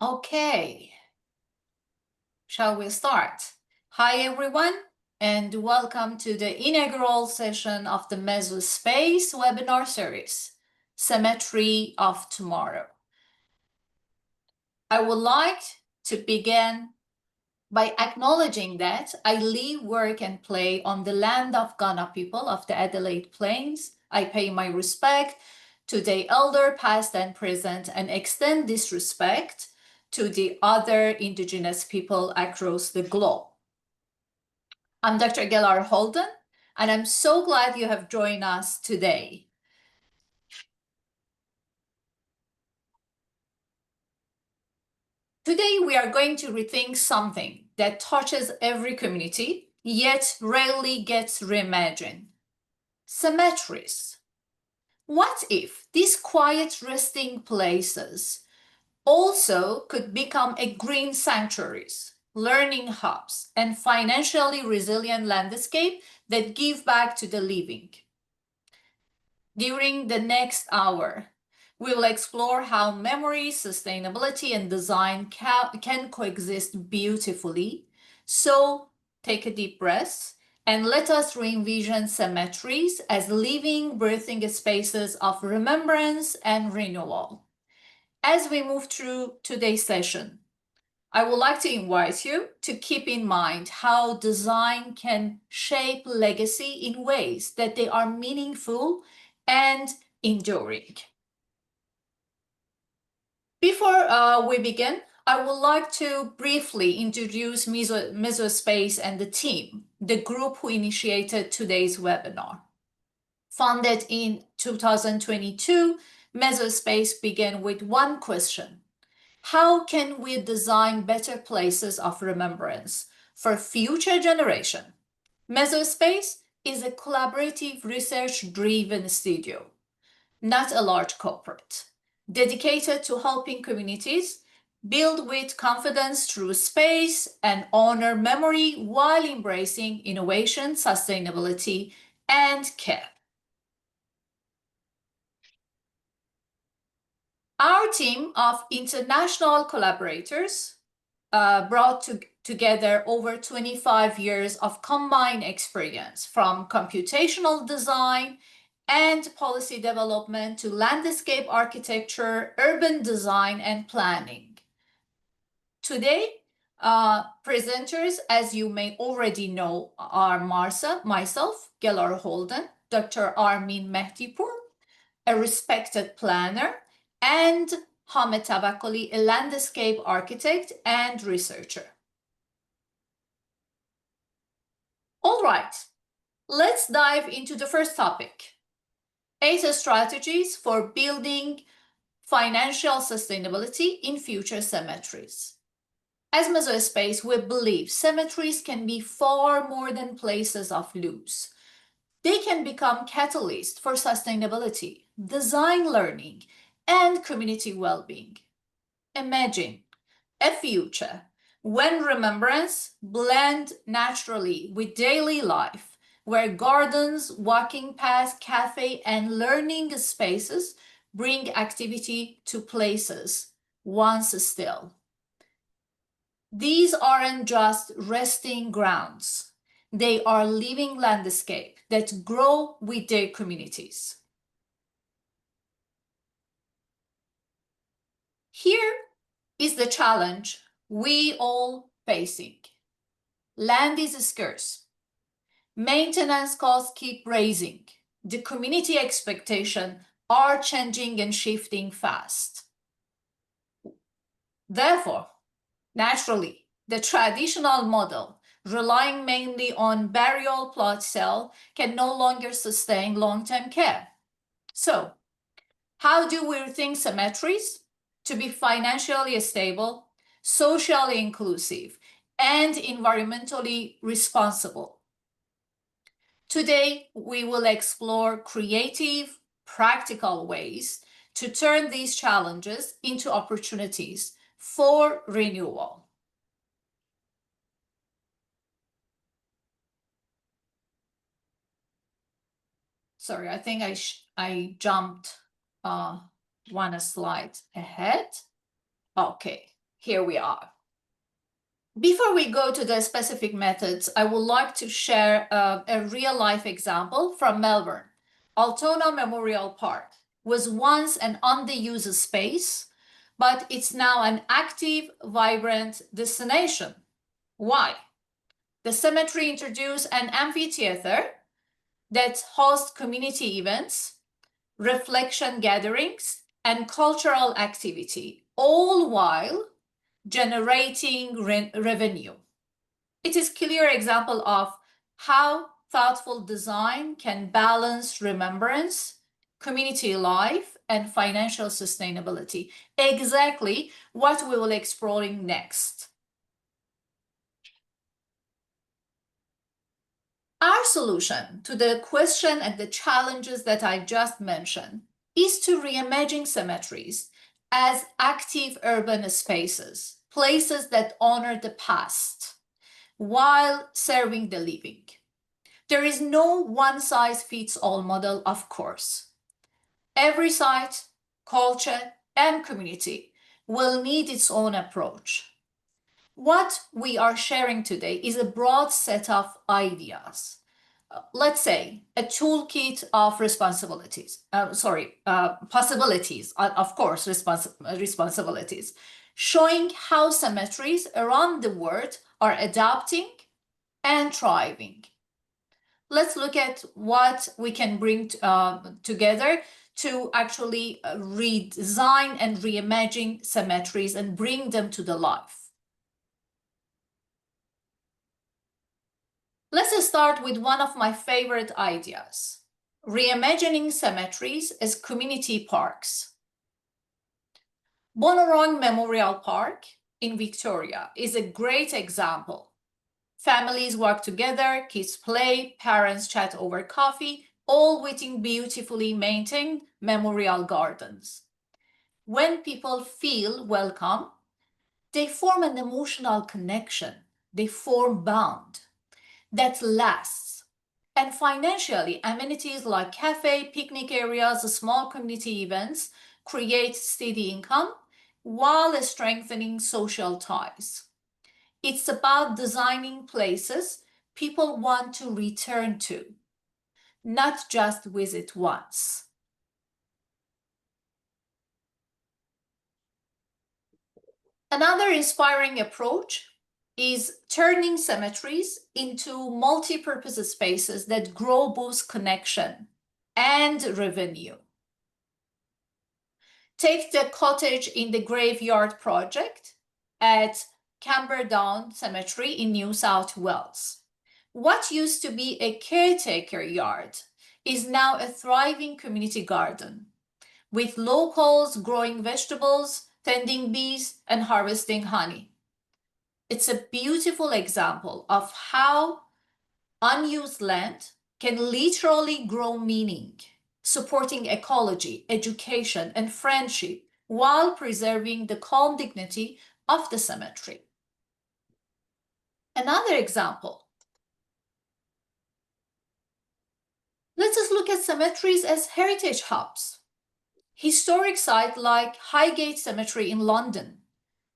Okay, shall we start? Hi everyone, and welcome to the inaugural session of the Meso Space webinar series, Cemetery of Tomorrow. I would like to begin by acknowledging that I live, work, and play on the land of Kaurna people of the Adelaide Plains. I pay my respect to the elder past and present and extend this respect to the other Indigenous people across the globe. I'm Dr. Gelareh Holden, and I'm so glad you have joined us today. Today, we are going to rethink something that touches every community, yet rarely gets reimagined. Cemeteries. What if these quiet resting places also could become a green sanctuaries, learning hubs, and financially resilient landscape that give back to the living? During the next hour, we will explore how memory, sustainability, and design can coexist beautifully. So take a deep breath and let us re-envision cemeteries as living, breathing spaces of remembrance and renewal. As we move through today's session, I would like to invite you to keep in mind how design can shape legacy in ways that they are meaningful and enduring. Before we begin, I would like to briefly introduce Meso Space and the team, the group who initiated today's webinar. Founded in 2022, Meso Space began with one question: how can we design better places of remembrance for future generations? Meso Space is a collaborative, research-driven studio, not a large corporate, dedicated to helping communities build with confidence through space and honor memory while embracing innovation, sustainability, and care. Our team of international collaborators brought together over 25 years of combined experience, from computational design and policy development to landscape architecture, urban design, and planning. Today, presenters, as you may already know, are myself, Gelareh Holden, Dr. Armin Mehdipur, a respected planner, and Hamed Tabakkoli, a landscape architect and researcher. All right, let's dive into the first topic: 8 strategies for building financial sustainability in future cemeteries. As Meso Space, we believe cemeteries can be far more than places of loops. They can become catalysts for sustainability, design learning, and community well-being. Imagine a future when remembrance blends naturally with daily life, where gardens, walking paths, cafes, and learning spaces bring activity to places once still. These aren't just resting grounds. They are living landscapes that grow with their communities. Here is the challenge we all facing. Land is scarce. Maintenance costs keep rising. The community expectations are changing and shifting fast. Therefore, naturally, the traditional model, relying mainly on burial plot sale, can no longer sustain long-term care. So, how do we rethink cemeteries to be financially stable, socially inclusive, and environmentally responsible? Today, we will explore creative, practical ways to turn these challenges into opportunities for renewal. Sorry, I think I jumped one slide ahead. Okay, here we are. Before we go to the specific methods, I would like to share a real-life example from Melbourne. Altona Memorial Park was once an underused space, but it's now an active, vibrant destination. Why? The cemetery introduced an amphitheater that hosts community events, reflection gatherings, and cultural activity, all while generating revenue. It is a clear example of how thoughtful design can balance remembrance, community life, and financial sustainability. Exactly what we will be exploring next. Our solution to the question and the challenges that I just mentioned is to reimagine cemeteries as active urban spaces, places that honor the past while serving the living. There is no one-size-fits-all model, of course. Every site, culture, and community will need its own approach. What we are sharing today is a broad set of ideas. Let's say a toolkit of possibilities, of course, responsibilities, showing how cemeteries around the world are adapting and thriving. Let's look at what we can bring together to actually redesign and reimagine cemeteries and bring them to the life. Let's start with one of my favorite ideas, reimagining cemeteries as community parks. Bonorong Memorial Park in Victoria is a great example. Families work together, kids play, parents chat over coffee, all within beautifully maintained memorial gardens. When people feel welcome, they form an emotional connection, they form bond that lasts. And financially, amenities like cafe, picnic areas, small community events create steady income while strengthening social ties. It's about designing places people want to return to, not just visit once. Another inspiring approach is turning cemeteries into multi-purpose spaces that grow both connection and revenue. Take the cottage in the graveyard project at Camberdown Cemetery in New South Wales. What used to be a caretaker yard is now a thriving community garden, with locals growing vegetables, tending bees, and harvesting honey. It's a beautiful example of how unused land can literally grow meaning, supporting ecology, education, and friendship while preserving the calm dignity of the cemetery. Another example. Let us look at cemeteries as heritage hubs. Historic sites like Highgate Cemetery in London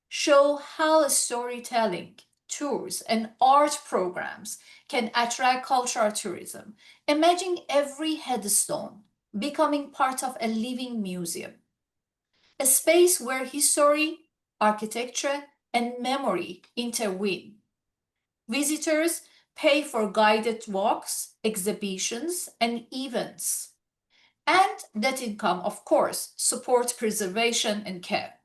show how storytelling, tours, and art programs can attract cultural tourism. Imagine every headstone becoming part of a living museum, a space where history, architecture, and memory intertwine. Visitors pay for guided walks, exhibitions, and events. And that income, of course, supports preservation and care.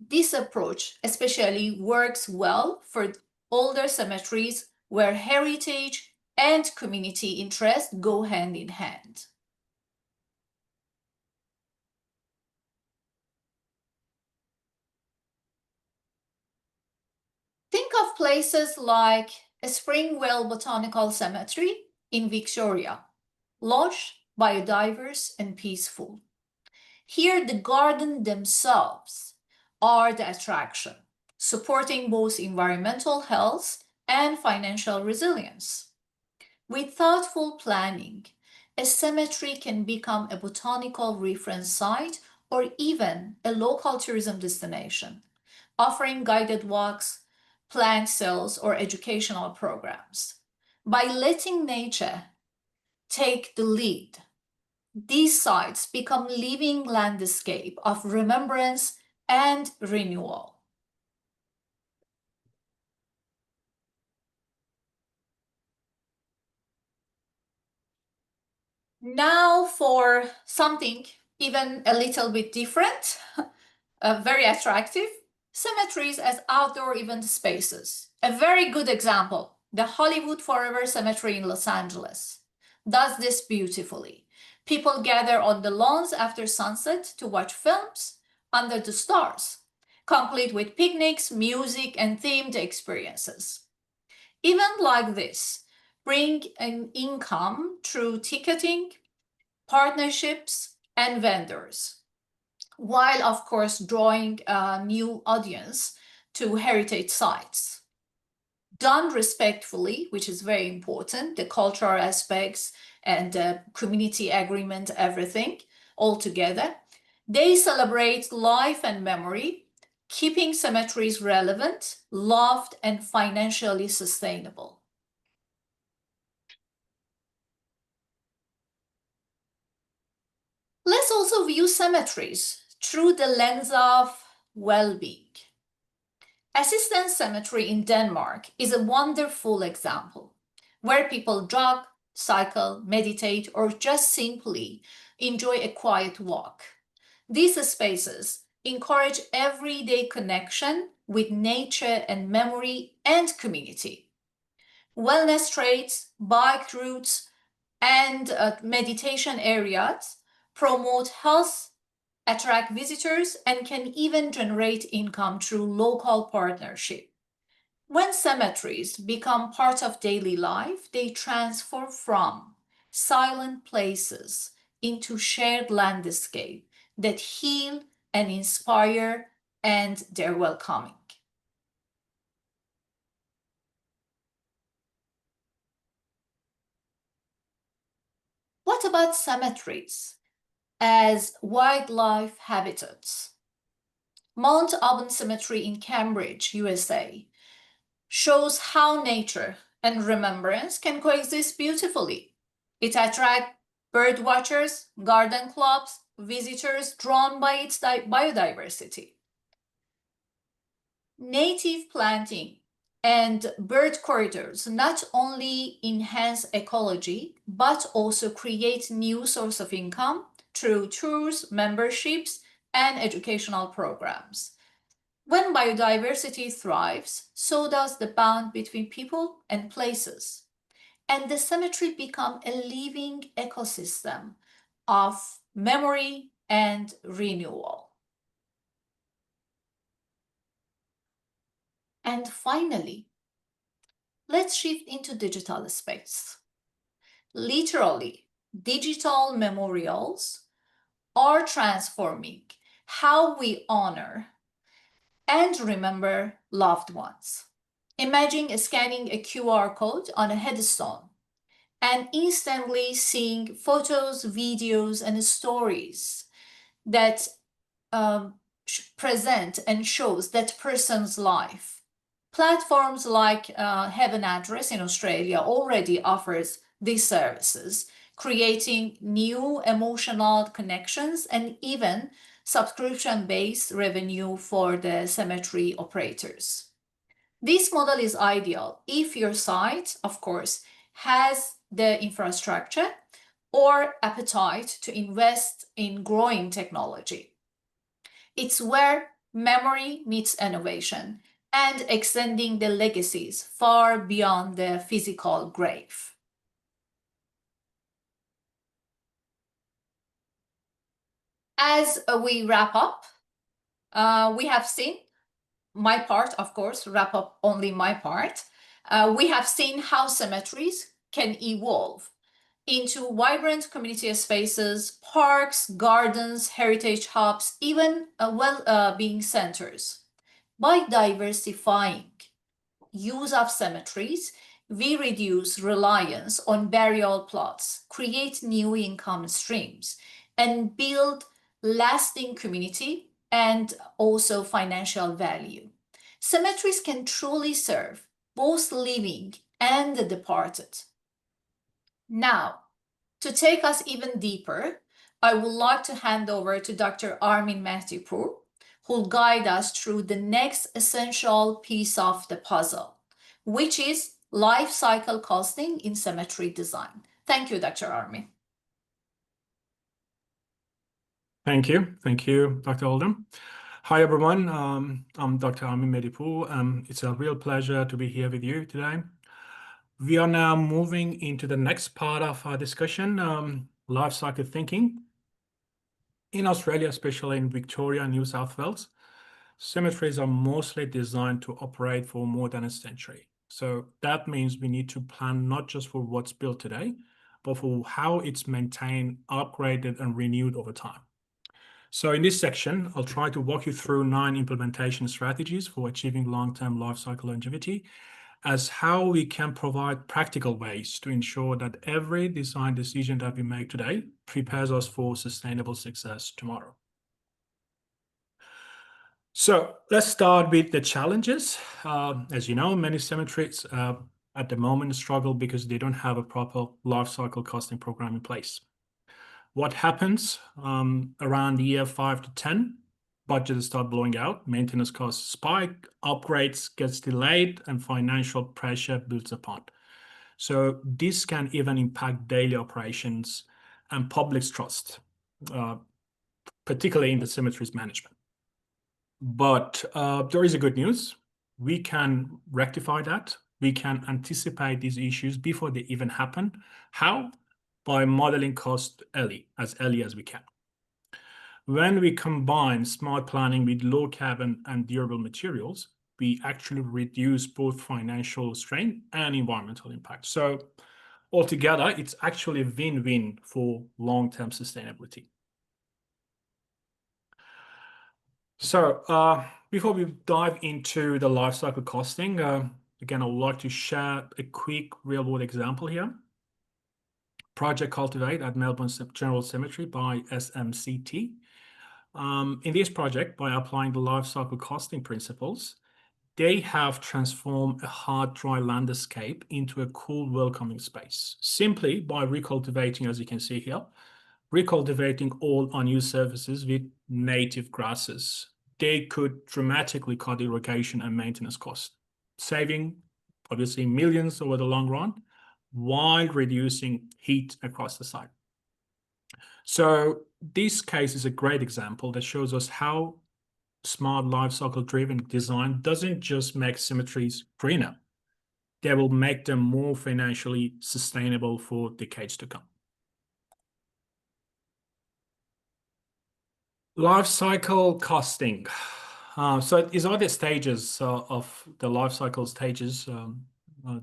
This approach especially works well for older cemeteries where heritage and community interest go hand in hand. Think of places like Springwell Botanical Cemetery in Victoria, lush, biodiverse, and peaceful. Here, the gardens themselves are the attraction, supporting both environmental health and financial resilience. With thoughtful planning, a cemetery can become a botanical reference site or even a local tourism destination, offering guided walks, plant sales, or educational programs. By letting nature take the lead, these sites become living landscape of remembrance and renewal. Now for something even a little bit different, very attractive, cemeteries as outdoor event spaces. A very good example, the Hollywood Forever Cemetery in Los Angeles does this beautifully. People gather on the lawns after sunset to watch films under the stars, complete with picnics, music, and themed experiences. Events like this bring an income through ticketing, partnerships, and vendors, while of course drawing a new audience to heritage sites. Done respectfully, which is very important, the cultural aspects and the community agreement, everything all together. They celebrate life and memory, keeping cemeteries relevant, loved, and financially sustainable. Let's also view cemeteries through the lens of well-being. Assistance Cemetery in Denmark is a wonderful example where people jog, cycle, meditate, or just simply enjoy a quiet walk. These spaces encourage everyday connection with nature and memory and community. Wellness trails, bike routes, and meditation areas promote health, attract visitors, and can even generate income through local partnership. When cemeteries become part of daily life, they transform from silent places into shared landscape that heal and inspire, and they're welcoming. What about cemeteries as wildlife habitats? Mount Auburn Cemetery in Cambridge, USA, shows how nature and remembrance can coexist beautifully. It attracts bird watchers, garden clubs, visitors drawn by its biodiversity. Native planting and bird corridors not only enhance ecology, but also create new source of income through tours, memberships, and educational programs. When biodiversity thrives, so does the bond between people and places. And the cemetery becomes a living ecosystem of memory and renewal. And finally, let's shift into digital space. Literally, digital memorials are transforming how we honor and remember loved ones. Imagine scanning a QR code on a headstone and instantly seeing photos, videos, and stories that present and shows that person's life. Platforms like Have an Address in Australia already offers these services, creating new emotional connections and even subscription-based revenue for the cemetery operators. This model is ideal if your site, of course, has the infrastructure or appetite to invest in growing technology. It's where memory meets innovation and extending the legacies far beyond the physical grave. As we wrap up, we have seen my part, of course, wrap up only my part. We have seen how cemeteries can evolve into vibrant community spaces, parks, gardens, heritage hubs, even well-being centers. By diversifying use of cemeteries, we reduce reliance on burial plots, create new income streams, and build lasting community and also financial value. Cemeteries can truly serve both living and the departed. Now, to take us even deeper, I would like to hand over to Dr. Armin Mehdipour, who will guide us through the next essential piece of the puzzle, which is life cycle costing in cemetery design. Thank you, Dr. Armin. Thank you. Thank you, Dr. Holden. Hi, everyone. I'm Dr. Armin Mehdipour. It's a real pleasure to be here with you today. We are now moving into the next part of our discussion, life cycle thinking. In Australia, especially in Victoria and New South Wales, cemeteries are mostly designed to operate for more than a century. So that means we need to plan not just for what's built today, but for how it's maintained, upgraded, and renewed over time. So in this section, I'll try to walk you through 9 implementation strategies for achieving long-term life cycle longevity, as how we can provide practical ways to ensure that every design decision that we make today prepares us for sustainable success tomorrow. So let's start with the challenges. As you know, many cemeteries at the moment struggle because they don't have a proper life cycle costing program in place. What happens around year 5 to 10? Budgets start blowing out, maintenance costs spike, upgrades gets delayed, and financial pressure builds upon. So this can even impact daily operations and public's trust, particularly in the cemeteries management. But there is a good news. We can rectify that. We can anticipate these issues before they even happen. How? By modeling cost as early as we can. When we combine smart planning with low carbon and durable materials, we actually reduce both financial strain and environmental impact. So altogether, it's actually a win-win for long-term sustainability. So before we dive into the life cycle costing, again, I would like to share a quick real-world example here. Project Cultivate at Melbourne General Cemetery by SMCT. In this project, by applying the life cycle costing principles, they have transformed a hard, dry landscape into a cool, welcoming space, simply by recultivating, as you can see here, recultivating all unused surfaces with native grasses. They could dramatically cut irrigation and maintenance costs, saving obviously millions over the long run, while reducing heat across the site. So this case is a great example that shows us how smart life cycle driven design doesn't just make cemeteries greener, they will make them more financially sustainable for decades to come. Life cycle costing. So it's all the stages of the life cycle stages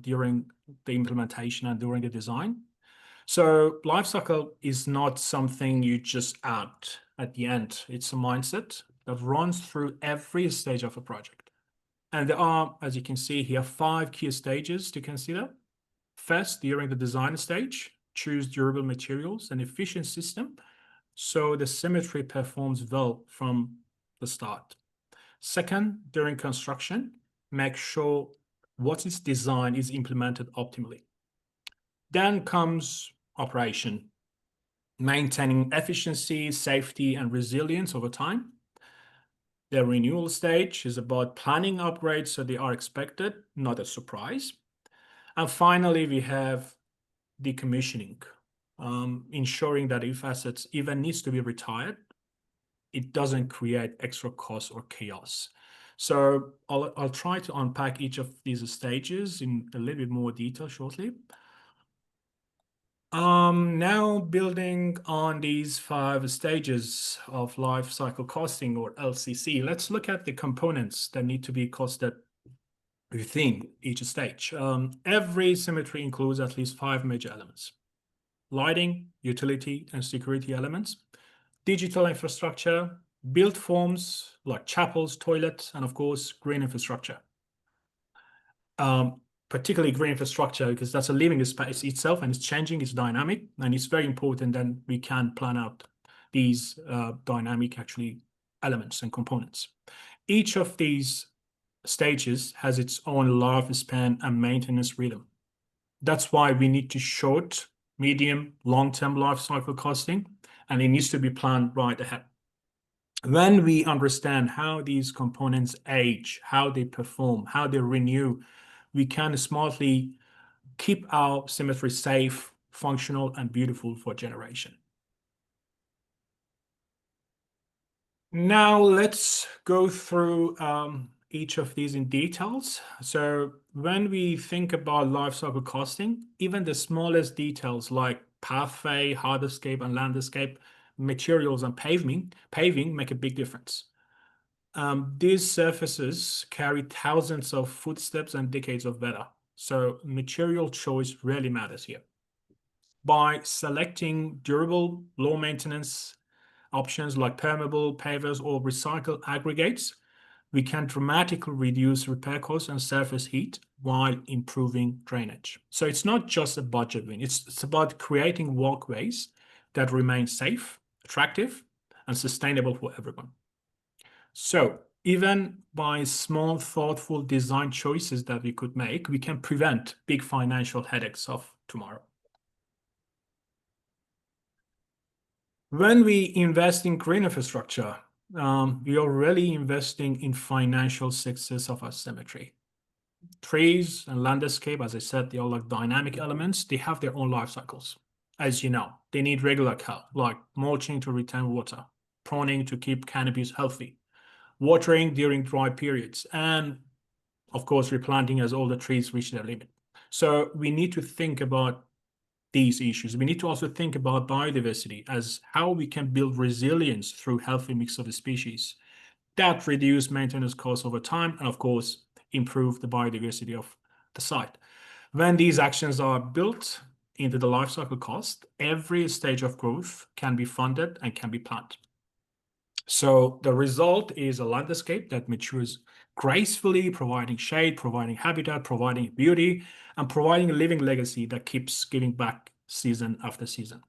during the implementation and during the design. So life cycle is not something you just add at the end. It's a mindset that runs through every stage of a project. And there are, as you can see here, 5 key stages to consider. First, during the design stage, choose durable materials and efficient system so the cemetery performs well from the start. Second, during construction, make sure what is designed is implemented optimally. Then comes operation, maintaining efficiency, safety, and resilience over time. The renewal stage is about planning upgrades so they are expected, not a surprise. And finally, we have decommissioning, ensuring that if assets even needs to be retired, it doesn't create extra costs or chaos. So I'll try to unpack each of these stages in a little bit more detail shortly. Now building on these 5 stages of life cycle costing, or LCC, let's look at the components that need to be costed within each stage. Every cemetery includes at least 5 major elements: lighting, utility, and security elements, digital infrastructure, built forms like chapels, toilets, and of course, green infrastructure. Particularly green infrastructure, because that's a living space itself and it's changing, it's dynamic, and it's very important that we can plan out these dynamic actually elements and components. Each of these stages has its own lifespan and maintenance rhythm. That's why we need to short, medium, long-term life cycle costing, and it needs to be planned right ahead. When we understand how these components age, how they perform, how they renew, we can smartly keep our cemetery safe, functional, and beautiful for generation. Now let's go through each of these in details. So when we think about life cycle costing, even the smallest details like pathway, hardscape, and landscape, materials, and paving make a big difference. These surfaces carry thousands of footsteps and decades of weather. So material choice really matters here. By selecting durable, low maintenance options like permeable pavers or recycled aggregates, we can dramatically reduce repair costs and surface heat while improving drainage. So it's not just a budget win, it's about creating walkways that remain safe, attractive, and sustainable for everyone. So even by small, thoughtful design choices that we could make, we can prevent big financial headaches of tomorrow. When we invest in green infrastructure, we are really investing in financial success of our cemetery. Trees and landscape, as I said, they are like dynamic elements. They have their own life cycles. As you know, they need regular care, like mulching to retain water, pruning to keep canopies healthy, watering during dry periods, and of course, replanting as all the trees reach their limit. So we need to think about these issues. We need to also think about biodiversity as how we can build resilience through healthy mix of the species that reduce maintenance costs over time and, of course, improve the biodiversity of the site. When these actions are built into the life cycle cost, every stage of growth can be funded and can be planned. So the result is a landscape that matures gracefully, providing shade, providing habitat, providing beauty, and providing a living legacy that keeps giving back season after season.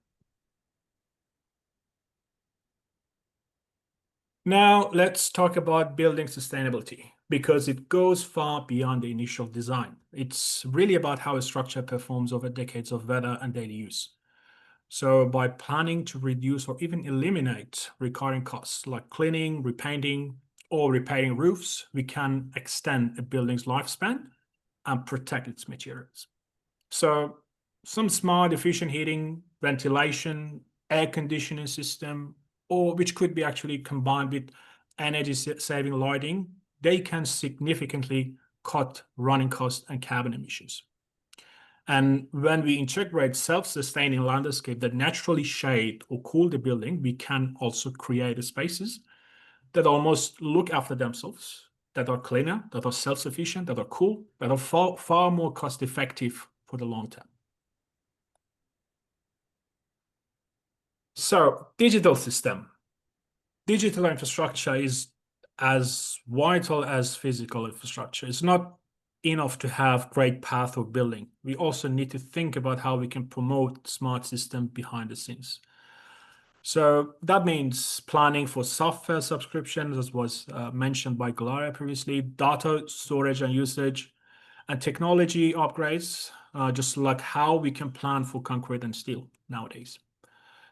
Now let's talk about building sustainability because it goes far beyond the initial design. It's really about how a structure performs over decades of weather and daily use. So by planning to reduce or even eliminate recurring costs like cleaning, repainting, or repairing roofs, we can extend a building's lifespan and protect its materials. So some smart, efficient heating, ventilation, air conditioning system, or which could be actually combined with energy-saving lighting, they can significantly cut running costs and carbon emissions. And when we integrate self-sustaining landscape that naturally shade or cool the building, we can also create spaces that almost look after themselves, that are cleaner, that are self-sufficient, that are cool, that are far more cost-effective for the long term. So digital system. Digital infrastructure is as vital as physical infrastructure. It's not enough to have great path or building. We also need to think about how we can promote smart system behind the scenes. So that means planning for software subscriptions, as was mentioned by Gelareh previously, data storage and usage, and technology upgrades, just like how we can plan for concrete and steel nowadays.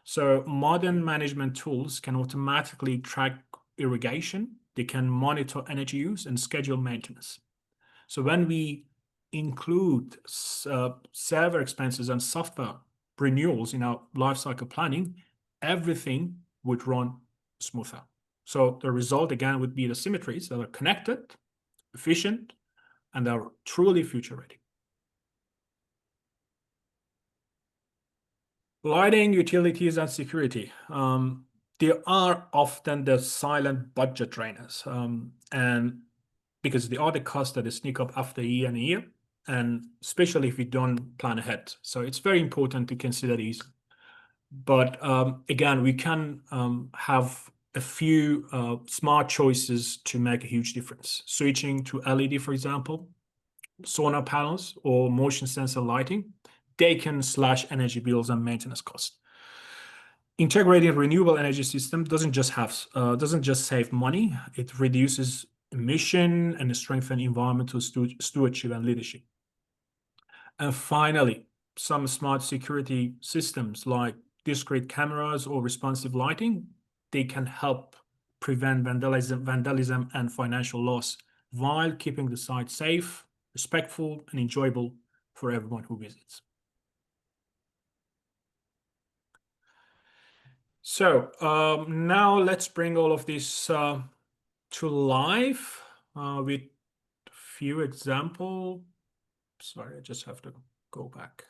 So modern management tools can automatically track irrigation, they can monitor energy use and schedule maintenance. So when we include server expenses and software renewals in our lifecycle planning, everything would run smoother. So the result again would be the cemeteries that are connected, efficient, and are truly future ready. Lighting, utilities, and security. They are often the silent budget drainers, and because they are the costs that sneak up after year and year, and especially if we don't plan ahead. So it's very important to consider these. But again, we can have a few smart choices to make a huge difference. Switching to LED, for example, solar panels or motion sensor lighting, they can slash energy bills and maintenance costs. Integrating renewable energy system doesn't just save money, it reduces emission and strengthens environmental stewardship and leadership. And finally, some smart security systems like discrete cameras or responsive lighting, they can help prevent vandalism and financial loss while keeping the site safe, respectful, and enjoyable for everyone who visits. So now let's bring all of this to life with a few examples. Sorry, I just have to go back.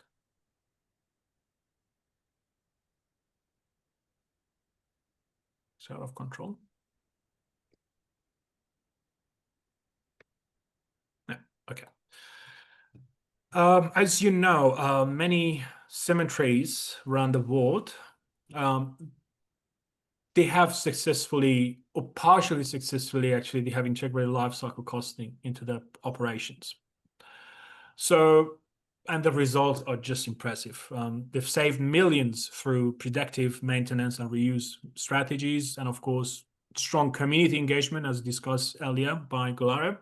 It's out of control. No, okay. As you know, many cemeteries around the world, they have successfully or partially successfully, actually, they have integrated life cycle costing into their operations. So, and the results are just impressive. They've saved millions through predictive maintenance and reuse strategies, and of course, strong community engagement, as discussed earlier by Gelareh.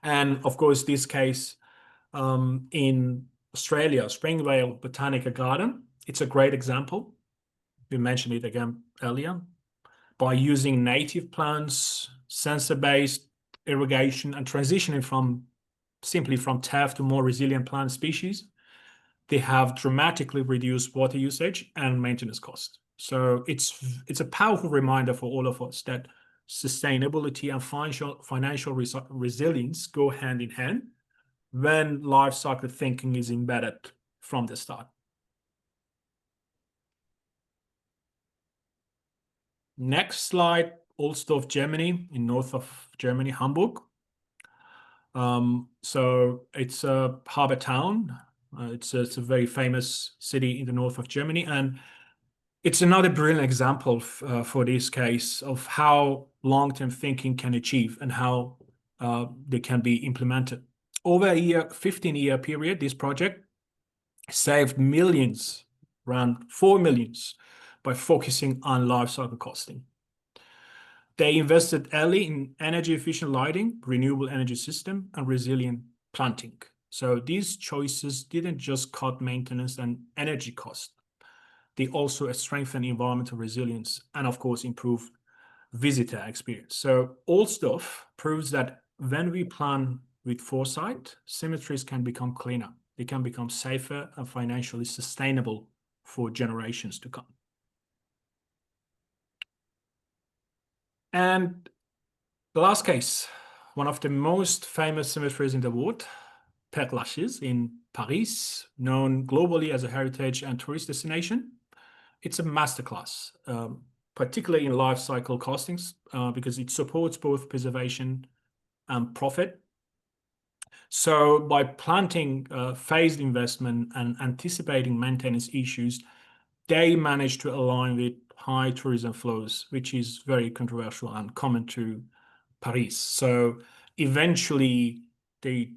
And of course, this case in Australia, Springvale Botanical Garden, it's a great example. We mentioned it again earlier. By using native plants, sensor-based irrigation, and transitioning simply from turf to more resilient plant species, they have dramatically reduced water usage and maintenance costs. So it's a powerful reminder for all of us that sustainability and financial resilience go hand in hand when life cycle thinking is embedded from the start. Next slide, Ohlsdorf, Germany, in north of Germany, Hamburg. So it's a harbor town. It's a very famous city in the north of Germany, and it's another brilliant example for this case of how long-term thinking can achieve and how they can be implemented. Over a 15-year period, this project saved millions, around 4 million, by focusing on life cycle costing. They invested early in energy-efficient lighting, renewable energy system, and resilient planting. So these choices didn't just cut maintenance and energy costs. They also strengthen environmental resilience and, of course, improve visitor experience. So Ohlsdorf proves that when we plan with foresight, cemeteries can become cleaner. They can become safer and financially sustainable for generations to come. And the last case, one of the most famous cemeteries in the world, Père Lachaise in Paris, known globally as a heritage and tourist destination. It's a masterclass, particularly in life cycle costings, because it supports both preservation and profit. So by planting phased investment and anticipating maintenance issues, they managed to align with high tourism flows, which is very controversial and common to Paris. So eventually they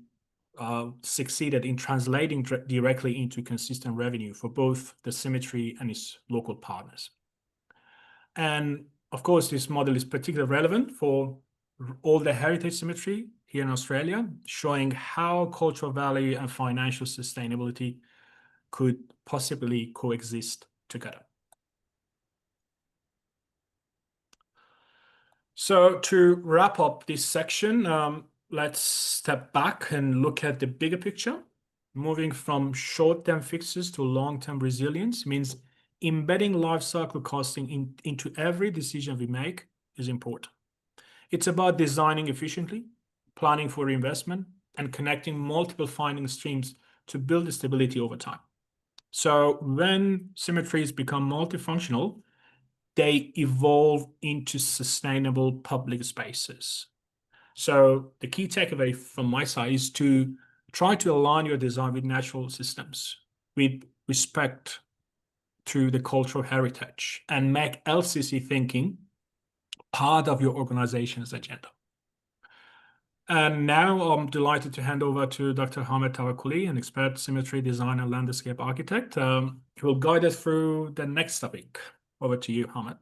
succeeded in translating directly into consistent revenue for both the cemetery and its local partners. And of course, this model is particularly relevant for all the heritage cemetery here in Australia, showing how cultural value and financial sustainability could possibly coexist together. So to wrap up this section, let's step back and look at the bigger picture. Moving from short-term fixes to long-term resilience means embedding life cycle costing into every decision we make is important. It's about designing efficiently, planning for investment, and connecting multiple funding streams to build stability over time. So when cemeteries become multifunctional, they evolve into sustainable public spaces. So the key takeaway from my side is to try to align your design with natural systems, with respect to the cultural heritage, and make LCC thinking part of your organization's agenda. And now I'm delighted to hand over to Dr. Hamed Tawakkoli, an expert cemetery design and landscape architect, who will guide us through the next topic. Over to you, Hamed.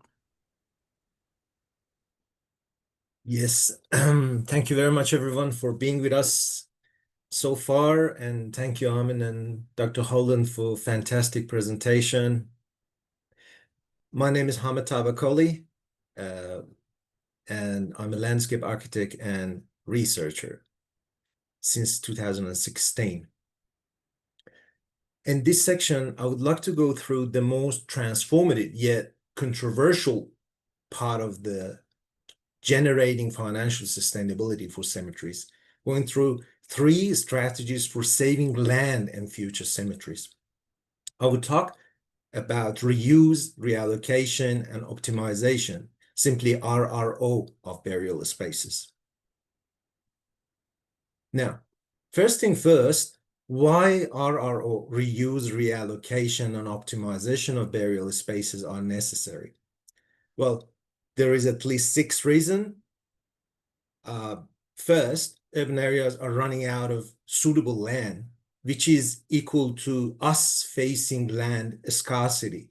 Yes, thank you very much, everyone, for being with us so far. And thank you, Amin and Dr. Holden, for fantastic presentation. My name is Hamed Tawakkoli, and I'm a landscape architect and researcher since 2016. In this section, I would like to go through the most transformative yet controversial part of the generating financial sustainability for cemeteries, going through 3 strategies for saving land and future cemeteries. I would talk about reuse, reallocation, and optimization, simply RRO of burial spaces. Now, first thing first, why RRO, reuse, reallocation, and optimization of burial spaces are necessary? Well, there is at least 6 reasons. First, urban areas are running out of suitable land, which is equal to us facing land scarcity.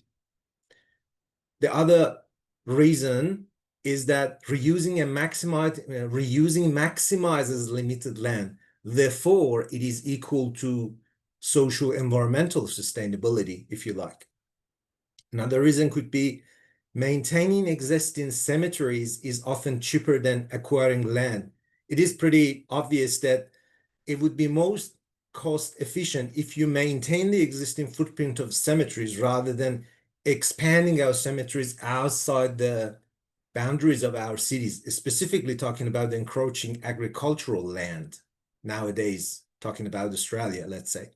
The other reason is that reusing maximizes limited land. Therefore, it is equal to social environmental sustainability, if you like. Another reason could be maintaining existing cemeteries is often cheaper than acquiring land. It is pretty obvious that it would be most cost efficient if you maintain the existing footprint of cemeteries rather than expanding our cemeteries outside the boundaries of our cities, specifically talking about the encroaching agricultural land nowadays, talking about Australia, let's say.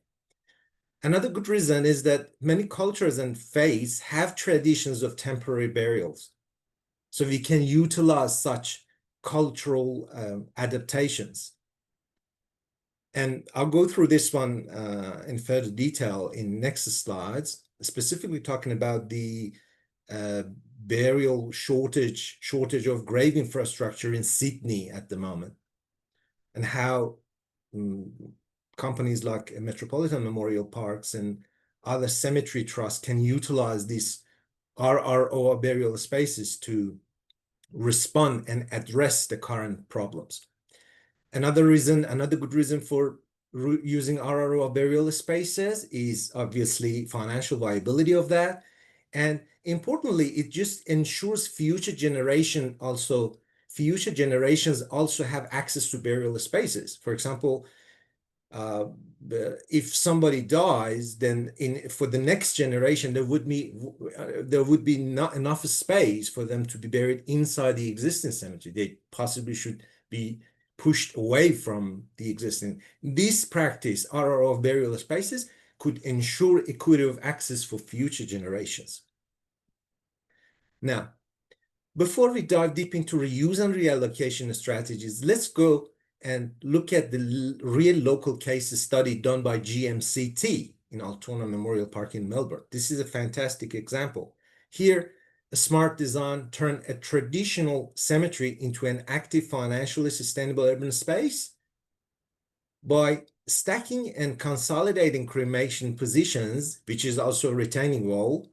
Another good reason is that many cultures and faiths have traditions of temporary burials. So we can utilize such cultural adaptations. And I'll go through this one in further detail in next slides, specifically talking about the burial shortage of grave infrastructure in Sydney at the moment, and how companies like Metropolitan Memorial Parks and other cemetery trusts can utilize these RRO burial spaces to respond and address the current problems. Another good reason for using RRO burial spaces is obviously financial viability of that. And importantly, it just ensures future generations also have access to burial spaces. For example, if somebody dies, then for the next generation, there would be not enough space for them to be buried inside the existing cemetery. They possibly should be pushed away from the existing. This practice, RRO of burial spaces, could ensure equity of access for future generations. Now, before we dive deep into reuse and reallocation strategies, let's go and look at the real local case study done by GMCT in Altona Memorial Park in Melbourne. This is a fantastic example. Here, a smart design turned a traditional cemetery into an active, financially sustainable urban space by stacking and consolidating cremation positions, which is also a retaining wall.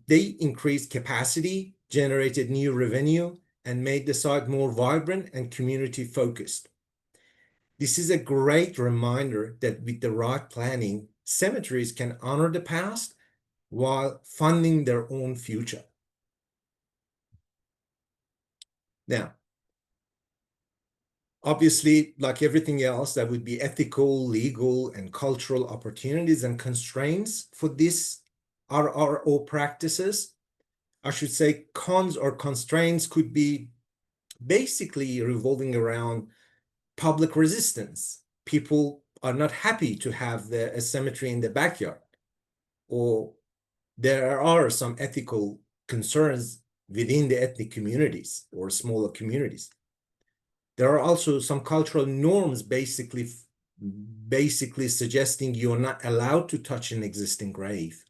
They increased capacity, generated new revenue, and made the site more vibrant and community focused. This is a great reminder that with the right planning, cemeteries can honor the past while funding their own future. Now, obviously, like everything else, there would be ethical, legal, and cultural opportunities and constraints for these RRO practices. I should say cons or constraints could be basically revolving around public resistance. People are not happy to have a cemetery in the backyard, or there are some ethical concerns within the ethnic communities or smaller communities. There are also some cultural norms basically suggesting you're not allowed to touch an existing grave.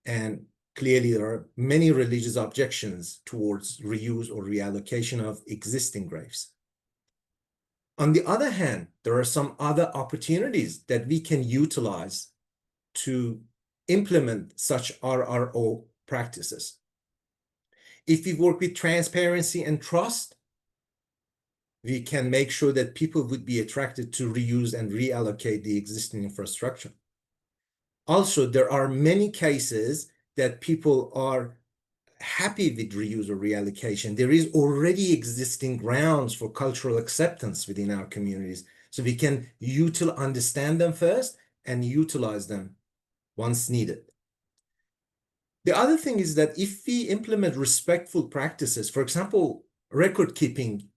And clearly, there are many religious objections towards reuse or reallocation of existing graves. On the other hand, there are some other opportunities that we can utilize to implement such RRO practices. If we work with transparency and trust, we can make sure that people would be attracted to reuse and reallocate the existing infrastructure. Also, there are many cases that people are happy with reuse or reallocation. There is already existing grounds for cultural acceptance within our communities. So we can understand them first and utilize them once needed. The other thing is that if we implement respectful practices, for example, record keeping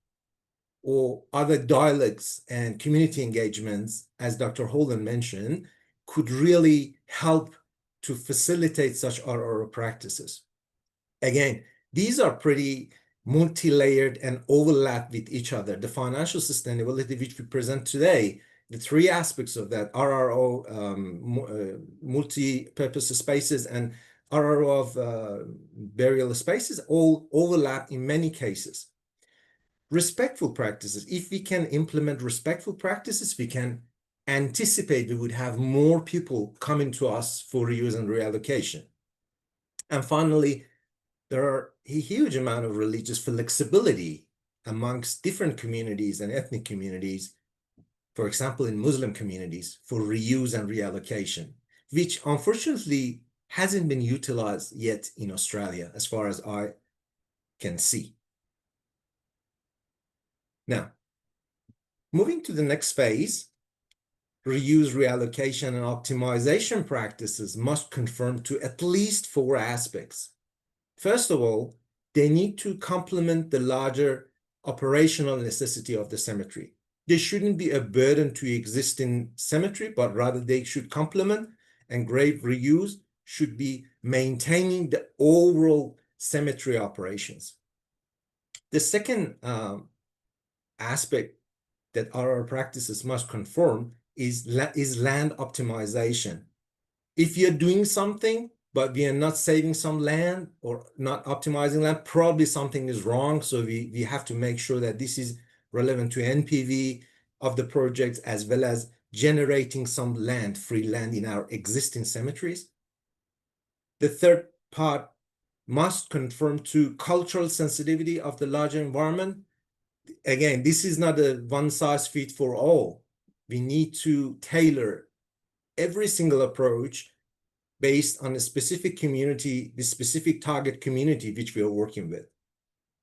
or other dialogues and community engagements, as Dr. Holden mentioned, could really help to facilitate such RRO practices. Again, these are pretty multi-layered and overlap with each other. The financial sustainability which we present today, the three aspects of that, RRO, multi-purpose spaces, and RRO of burial spaces, all overlap in many cases. Respectful practices, if we can implement respectful practices, we can anticipate we would have more people coming to us for reuse and reallocation. And finally, there are a huge amount of religious flexibility amongst different communities and ethnic communities, for example, in Muslim communities, for reuse and reallocation, which unfortunately hasn't been utilized yet in Australia, as far as I can see. Now, moving to the next phase, reuse, reallocation, and optimization practices must conform to at least 4 aspects. First of all, they need to complement the larger operational necessity of the cemetery. They shouldn't be a burden to existing cemetery, but rather they should complement, and grave reuse should be maintaining the overall cemetery operations. The second aspect that our practices must conform is land optimization. If you're doing something, but we are not saving some land or not optimizing land, probably something is wrong. So we have to make sure that this is relevant to NPV of the project, as well as generating some land, free land in our existing cemeteries. The third part must conform to cultural sensitivity of the larger environment. Again, this is not a one-size-fits-all. We need to tailor every single approach based on a specific community, the specific target community which we are working with.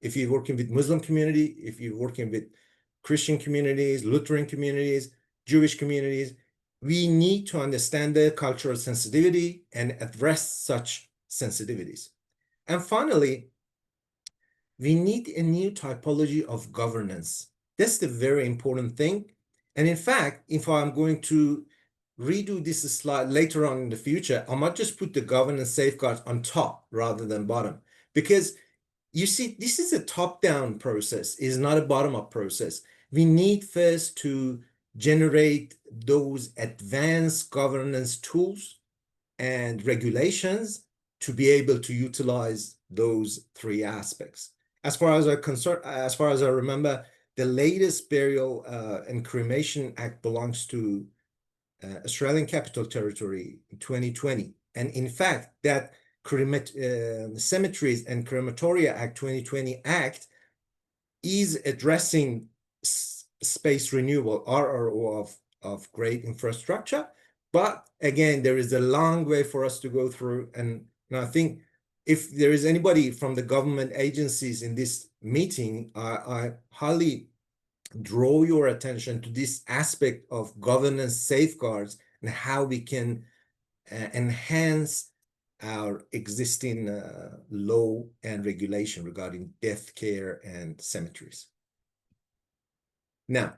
If you're working with Muslim community, if you're working with Christian communities, Lutheran communities, Jewish communities, we need to understand their cultural sensitivity and address such sensitivities. And finally, we need a new typology of governance. That's the very important thing. And in fact, if I'm going to redo this slide later on in the future, I might just put the governance safeguards on top rather than bottom. Because you see, this is a top-down process, is not a bottom-up process. We need first to generate those advanced governance tools and regulations to be able to utilize those 3 aspects. As far as I remember, the latest Burial and Cremation Act belongs to Australian Capital Territory in 2020. And in fact, that Cemeteries and Crematoria Act 2020 Act is addressing space renewal, RRO of great infrastructure. But again, there is a long way for us to go through. And I think if there is anybody from the government agencies in this meeting, I highly draw your attention to this aspect of governance safeguards and how we can enhance our existing law and regulation regarding death care and cemeteries. Now,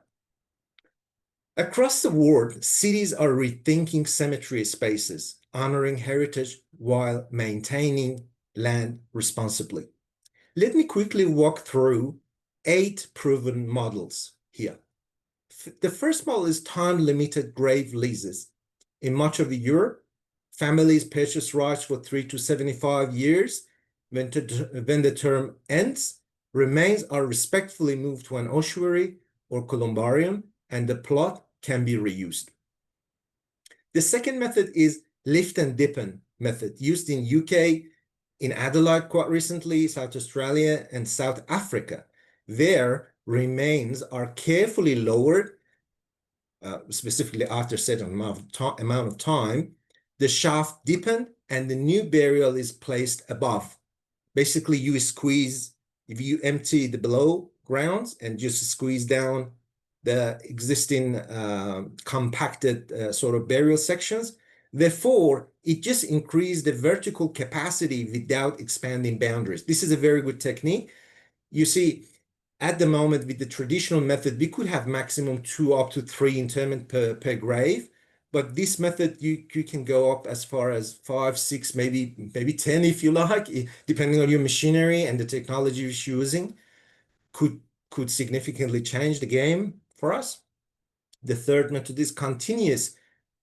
across the world, cities are rethinking cemetery spaces, honoring heritage while maintaining land responsibly. Let me quickly walk through 8 proven models here. The first model is time-limited grave leases. In much of Europe, families purchase rights for 3 to 75 years. When the term ends, remains are respectfully moved to an ossuary or columbarium, and the plot can be reused. The second method is lift and deepen method, used in UK, in Adelaide quite recently, South Australia, and South Africa. Their remains are carefully lowered, specifically after a certain amount of time. The shaft deepened, and the new burial is placed above. Basically, you squeeze, if you empty the below grounds and just squeeze down the existing compacted sort of burial sections. Therefore, it just increased the vertical capacity without expanding boundaries. This is a very good technique. You see, at the moment with the traditional method, we could have maximum 2 up to 3 interment per grave. But this method, you can go up as far as 5, 6, maybe 10 if you like, depending on your machinery and the technology you're using, could significantly change the game for us. The third method is continuous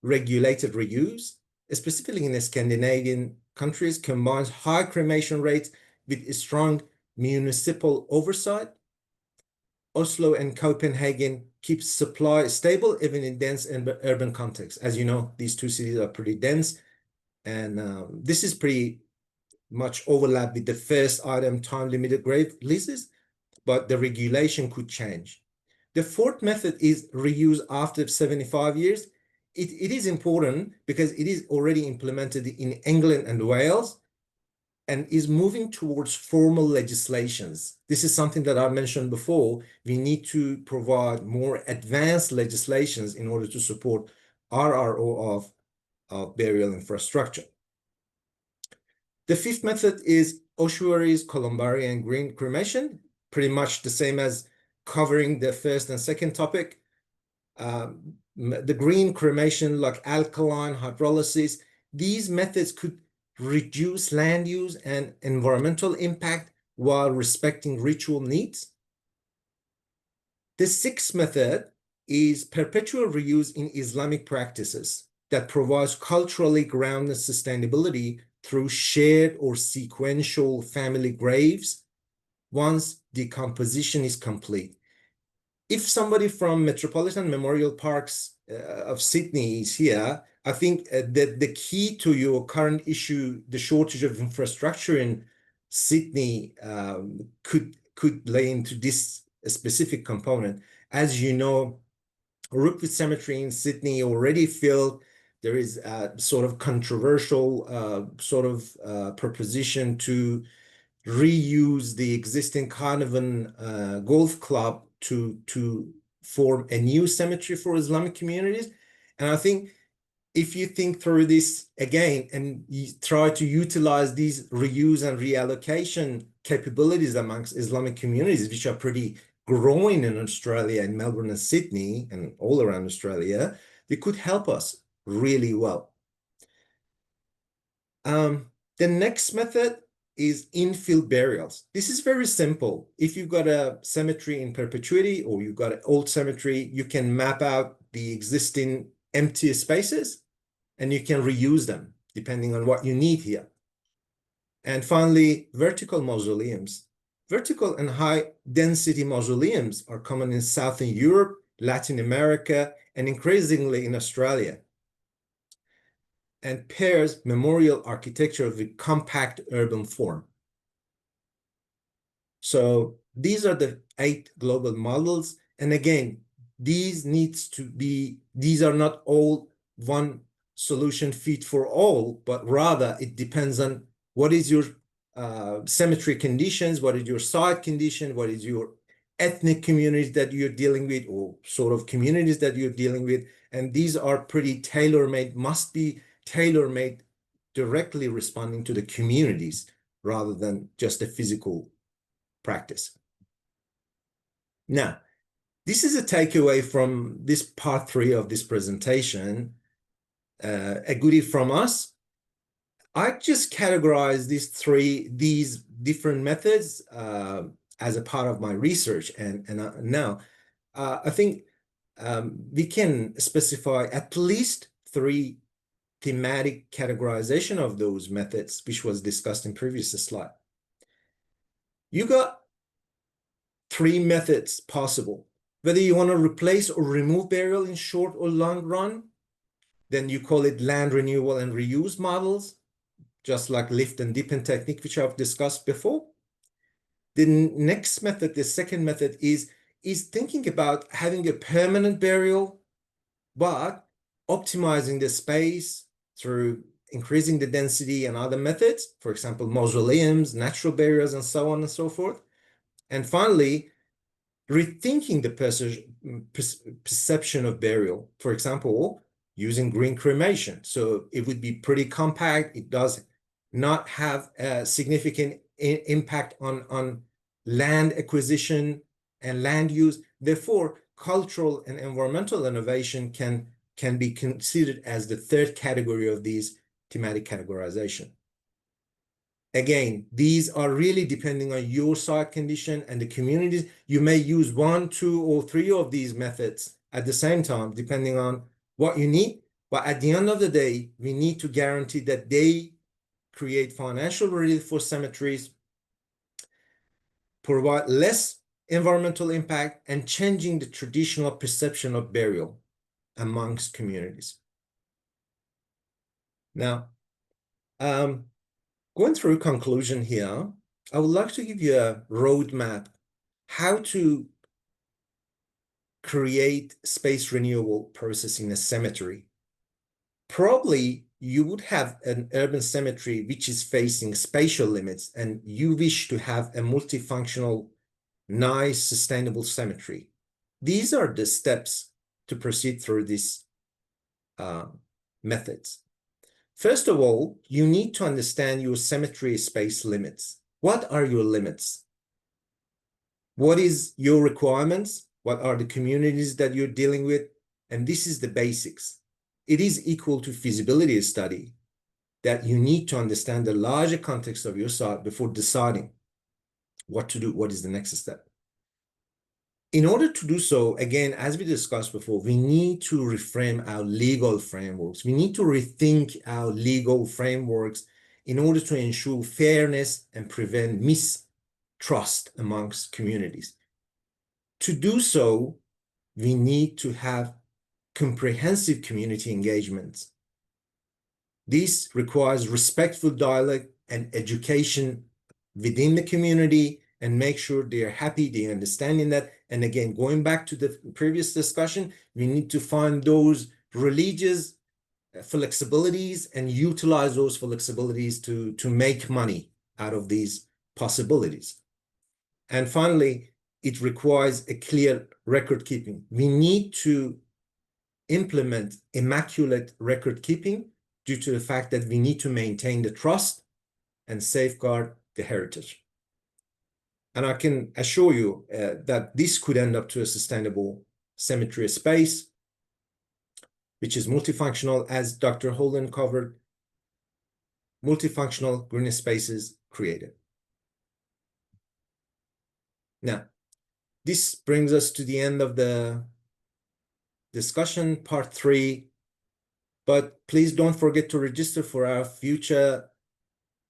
regulated reuse, specifically in the Scandinavian countries, combines high cremation rates with strong municipal oversight. Oslo and Copenhagen keep supply stable even in dense and urban contexts. As you know, these two cities are pretty dense, and this is pretty much overlap with the first item time-limited grave leases, but the regulation could change. The fourth method is reuse after 75 years. It is important because it is already implemented in England and Wales and is moving towards formal legislations. This is something that I mentioned before. We need to provide more advanced legislations in order to support RRO of burial infrastructure. The fifth method is ossuaries, columbarium, and green cremation, pretty much the same as covering the first and second topic. The green cremation, like alkaline hydrolysis, these methods could reduce land use and environmental impact while respecting ritual needs. The sixth method is perpetual reuse in Islamic practices that provides culturally grounded sustainability through shared or sequential family graves once decomposition is complete. If somebody from Metropolitan Memorial Parks of Sydney is here, I think that the key to your current issue, the shortage of infrastructure in Sydney, could lay into this specific component. As you know, Rookwood Cemetery in Sydney already filled. There is a sort of controversial proposition to reuse the existing Carnarvon Golf Club to form a new cemetery for Islamic communities. And I think if you think through this again and you try to utilize these reuse and reallocation capabilities amongst Islamic communities, which are pretty growing in Australia, in Melbourne and Sydney and all around Australia, they could help us really well. The next method is infill burials. This is very simple. If you've got a cemetery in perpetuity or you've got an old cemetery, you can map out the existing empty spaces and you can reuse them depending on what you need here. And finally, vertical mausoleums. Vertical and high density mausoleums are common in Southern Europe, Latin America, and increasingly in Australia, and pairs memorial architecture with compact urban form. So these are the 8 global models. And again, these are not all one solution fit for all, but rather it depends on what is your cemetery conditions, what is your site condition, what is your ethnic communities that you're dealing with, or sort of communities that you're dealing with. And these are pretty tailor-made, must be tailor-made, directly responding to the communities rather than just a physical practice. Now, this is a takeaway from this part 3 of this presentation, a goodie from us. I just categorize these different methods as a part of my research, and now I think we can specify at least 3 thematic categorization of those methods, which was discussed in previous slide. You got 3 methods possible. Whether you want to replace or remove burial in short or long run, then you call it land renewal and reuse models, just like lift and deepen technique, which I've discussed before. The next method, the second method, is thinking about having a permanent burial, but optimizing the space through increasing the density and other methods, for example, mausoleums, natural burials, and so on and so forth. And finally, rethinking the perception of burial, for example, using green cremation. So it would be pretty compact. It does not have a significant impact on land acquisition and land use. Therefore, cultural and environmental innovation can be considered as the third category of these thematic categorization. Again, these are really depending on your site condition and the communities. You may use 1, 2, or 3 of these methods at the same time, depending on what you need. But at the end of the day, we need to guarantee that they create financial relief for cemeteries, provide less environmental impact, and changing the traditional perception of burial amongst communities. Now, going through conclusion here, I would like to give you a roadmap how to create space renewal process in a cemetery. Probably you would have an urban cemetery which is facing spatial limits, and you wish to have a multifunctional, nice, sustainable cemetery. These are the steps to proceed through these methods. First of all, you need to understand your cemetery space limits. What are your limits? What is your requirements? What are the communities that you're dealing with? And this is the basics. It is equal to feasibility study that you need to understand the larger context of your site before deciding what to do, what is the next step. In order to do so, again, as we discussed before, we need to reframe our legal frameworks. We need to rethink our legal frameworks in order to ensure fairness and prevent mistrust amongst communities. To do so, we need to have comprehensive community engagements. This requires respectful dialogue and education within the community, and make sure they're happy, they're understanding that. And again, going back to the previous discussion, we need to find those religious flexibilities and utilize those flexibilities to make money out of these possibilities. And finally, it requires a clear record keeping. We need to implement immaculate record keeping due to the fact that we need to maintain the trust and safeguard the heritage. And I can assure you that this could end up to a sustainable cemetery space, which is multifunctional, as Dr. Holden covered, multifunctional green spaces created. Now, this brings us to the end of the discussion, part 3. But please don't forget to register for our future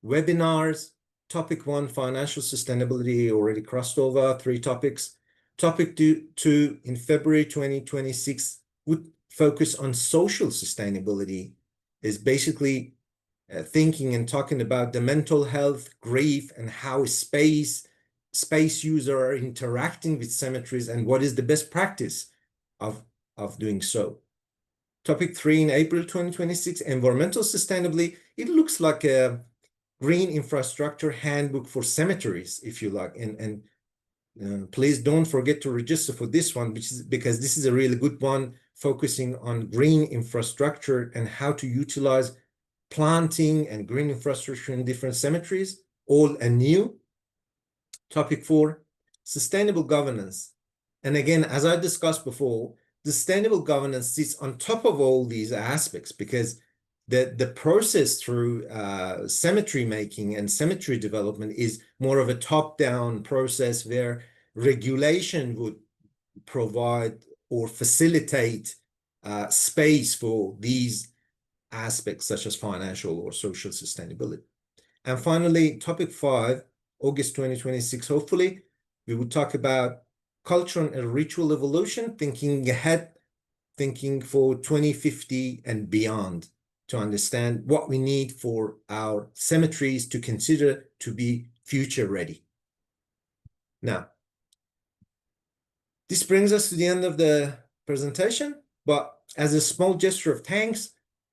webinars. Topic 1, financial sustainability, already crossed over 3 topics. Topic 2 in February 2026 would focus on social sustainability, is basically thinking and talking about the mental health, grief, and how space users are interacting with cemeteries and what is the best practice of doing so. Topic 3 in April 2026, environmental sustainability. It looks like a green infrastructure handbook for cemeteries, if you like. And please don't forget to register for this one, because this is a really good one, focusing on green infrastructure and how to utilize planting and green infrastructure in different cemeteries, old and new. Topic 4, sustainable governance. And again, as I discussed before, sustainable governance sits on top of all these aspects, because the process through cemetery making and cemetery development is more of a top-down process where regulation would provide or facilitate space for these aspects, such as financial or social sustainability. And finally, topic 5, August 2026, hopefully, we will talk about cultural and ritual evolution, thinking ahead, thinking for 2050 and beyond, to understand what we need for our cemeteries to consider to be future ready. Now, this brings us to the end of the presentation, but as a small gesture of thanks,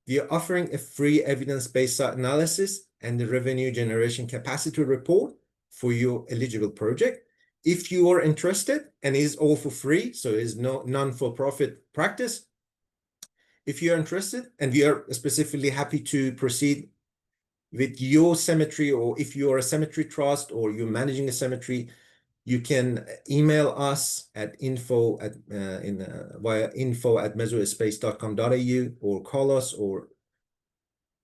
we are offering a free evidence-based site analysis and the revenue generation capacity report for your eligible project. If you are interested, and it is all for free, so it is no non-for-profit practice. If you are interested, and we are specifically happy to proceed with your cemetery, or if you are a cemetery trust or you're managing a cemetery, you can email us at via info@mesospace.com.au, or call us, or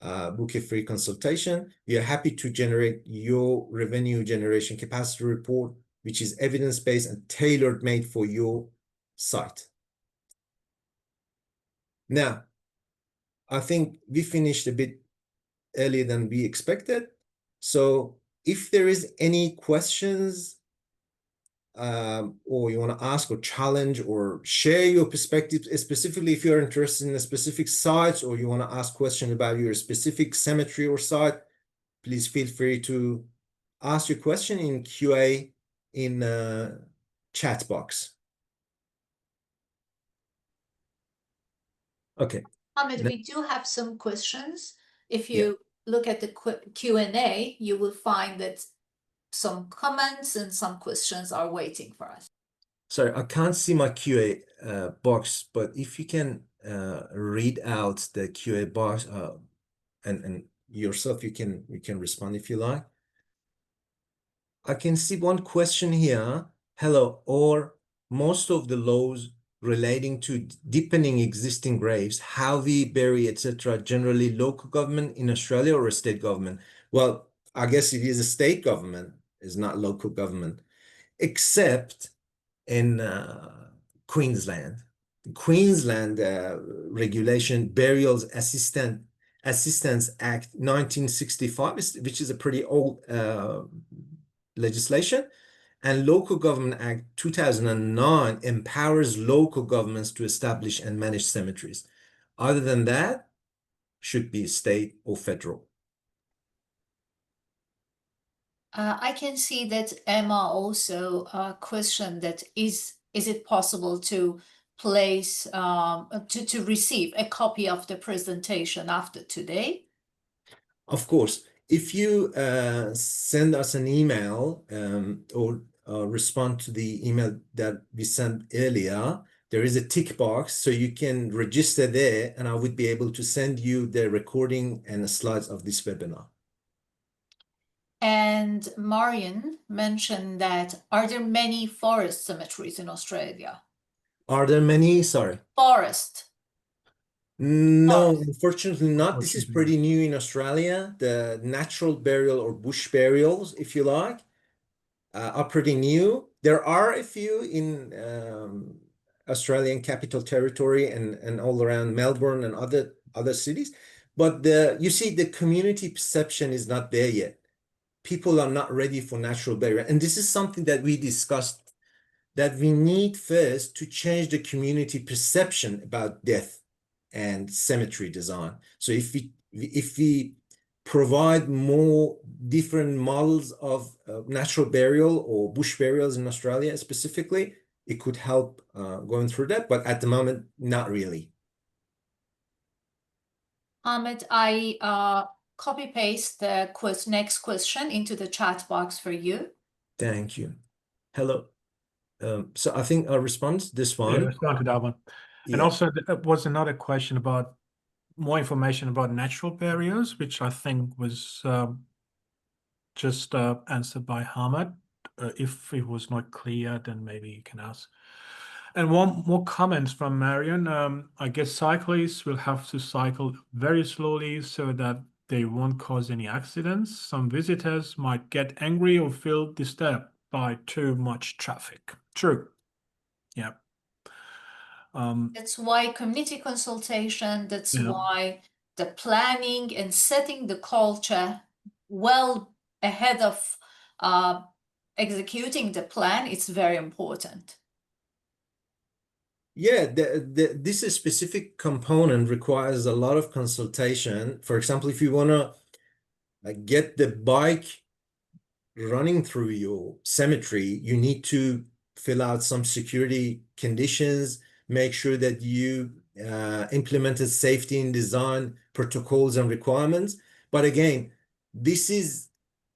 book a free consultation. We are happy to generate your revenue generation capacity report, which is evidence-based and tailored made for your site. Now, I think we finished a bit earlier than we expected. So if there is any questions, or you want to ask or challenge or share your perspective, specifically if you're interested in a specific sites, or you want to ask questions about your specific cemetery or site, please feel free to ask your question in QA in chat box. Okay. Ahmed, we do have some questions. If you look at the Q&A, you will find that some comments and some questions are waiting for us. Sorry, I can't see my QA box, but if you can read out the QA box, and yourself, you can respond if you like. I can see one question here. Hello, or most of the laws relating to deepening existing graves, how we bury, etc., generally local government in Australia or a state government? Well, I guess it is a state government, it's not local government, except in Queensland. Queensland regulation, Burials Assistance Act 1965, which is a pretty old legislation, and Local Government Act 2009 empowers local governments to establish and manage cemeteries. Other than that, should be state or federal. I can see that Emma also questioned that is it possible to place to receive a copy of the presentation after today? Of course, if you send us an email or respond to the email that we sent earlier, there is a tick box, so you can register there, and I would be able to send you the recording and the slides of this webinar. And Marion mentioned that, are there many forest cemeteries in Australia? Are there many? Sorry. Forest. No, unfortunately not. This is pretty new in Australia. The natural burial or bush burials, if you like, are pretty new. There are a few in Australian Capital Territory and all around Melbourne and other cities, but you see the community perception is not there yet. People are not ready for natural burial, and this is something that we discussed, that we need first to change the community perception about death and cemetery design. So if we provide more different models of natural burial or bush burials in Australia specifically, it could help going through that, but at the moment, not really. Ahmed, I copy paste the next question into the chat box for you. Thank you. Hello. So I think I'll respond to this one. Yeah, respond to that one. Yeah. And also there was another question about more information about natural burials, which I think was just answered by Hamad. If it was not clear, then maybe you can ask. And one more comment from Marion. I guess cyclists will have to cycle very slowly so that they won't cause any accidents. Some visitors might get angry or feel disturbed by too much traffic. True. Yeah. That's why community consultation, that's Yeah. why the planning and setting the culture well ahead of executing the plan, it's very important. Yeah, this is specific component requires a lot of consultation. For example, if you want to get the bike running through your cemetery, you need to fill out some security conditions, make sure that you implemented safety and design protocols and requirements. But again, this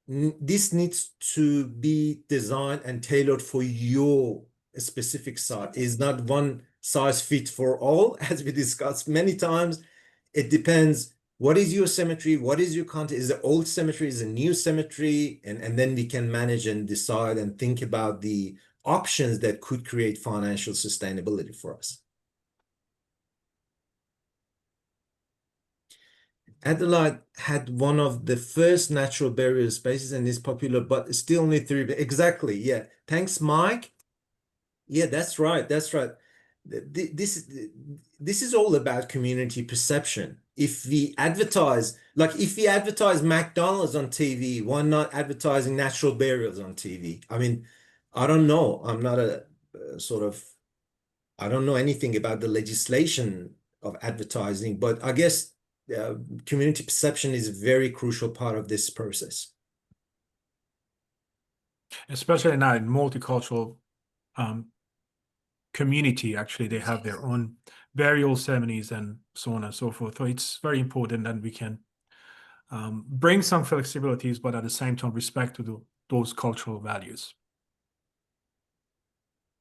needs to be designed and tailored for your specific site. It's not one size fits for all, as we discussed many times. It depends. What is your cemetery? What is your content? Is it old cemetery? Is it new cemetery? And then we can manage and decide and think about the options that could create financial sustainability for us. Adelaide had one of the first natural burial spaces and is popular, but still only 3. Exactly. Yeah. Thanks, Mike. Yeah, that's right. That's right. This is all about community perception. If we advertise, like if we advertise McDonald's on TV, why not advertising natural burials on TV? I mean, I don't know. I'm not a sort of, I don't know anything about the legislation of advertising, but I guess community perception is a very crucial part of this process. Especially now in multicultural community, actually, they have their own burial ceremonies and so on and so forth. So it's very important that we can bring some flexibilities, but at the same time respect to those cultural values.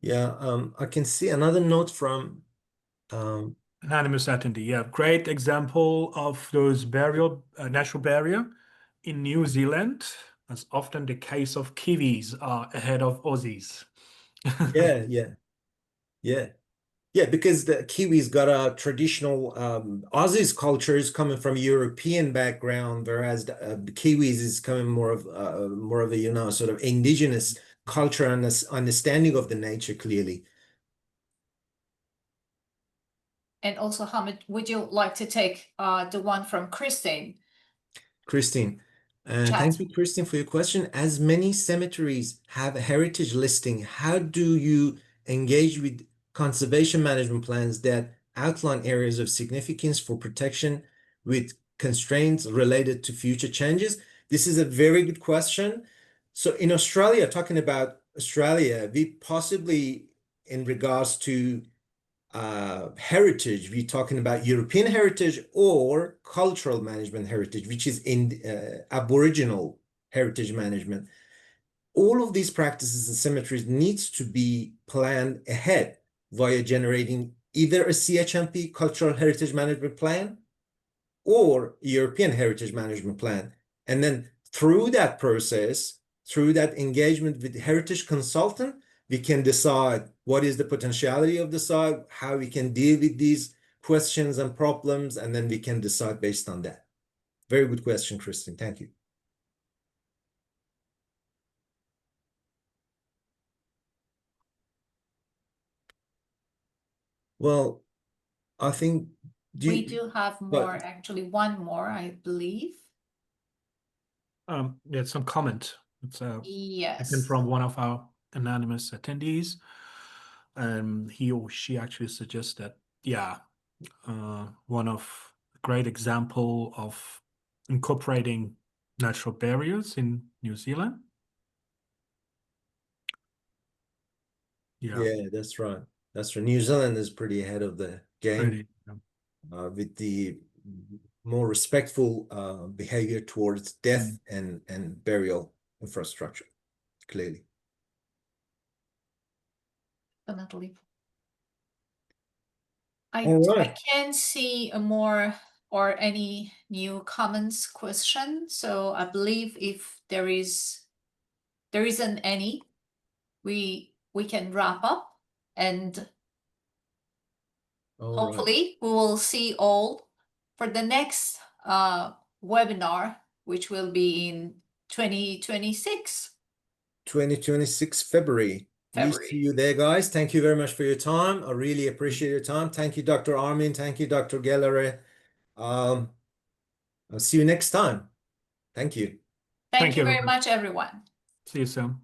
Yeah, I can see another note from Anonymous attendee. Yeah, great example of those natural burial in New Zealand. As often the case of Kiwis are ahead of Aussies. Yeah, because the Kiwis got a traditional Aussies culture is coming from European background, whereas the Kiwis is coming more of a sort of indigenous culture and understanding of the nature clearly. And also, Hamid, would you like to take the one from Christine? Christine, thank you, Christine, for your question. As many cemeteries have a heritage listing, how do you engage with conservation management plans that outline areas of significance for protection with constraints related to future changes? This is a very good question. So in Australia, talking about Australia, we possibly, in regards to heritage, we're talking about European heritage or cultural management heritage, which is in Aboriginal heritage management. All of these practices and cemeteries needs to be planned ahead via generating either a CHMP, Cultural Heritage Management Plan, or European Heritage Management Plan. And then through that process, through that engagement with the heritage consultant, we can decide what is the potentiality of the site, how we can deal with these questions and problems, and then we can decide based on that. Very good question, Christine. Thank you. Well, I think we do have more, actually one more, I believe. Yeah, some comment. It's yes, from one of our anonymous attendees. He or she actually suggests that, yeah, one of great example of incorporating natural barriers in New Zealand. Yeah, that's right. That's right. New Zealand is pretty ahead of the game with the more respectful behavior towards death and burial infrastructure, clearly. Definitely. I can't see a more or any new comments question. So I believe if there isn't any, we can wrap up, and hopefully we will see all for the next webinar, which will be in 2026. 2026 February. We see you there, guys. Thank you very much for your time. I really appreciate your time. Thank you, Dr. Armin. Thank you, Dr. Gelareh. I'll see you next time. Thank you. Thank you very much, everyone. See you soon.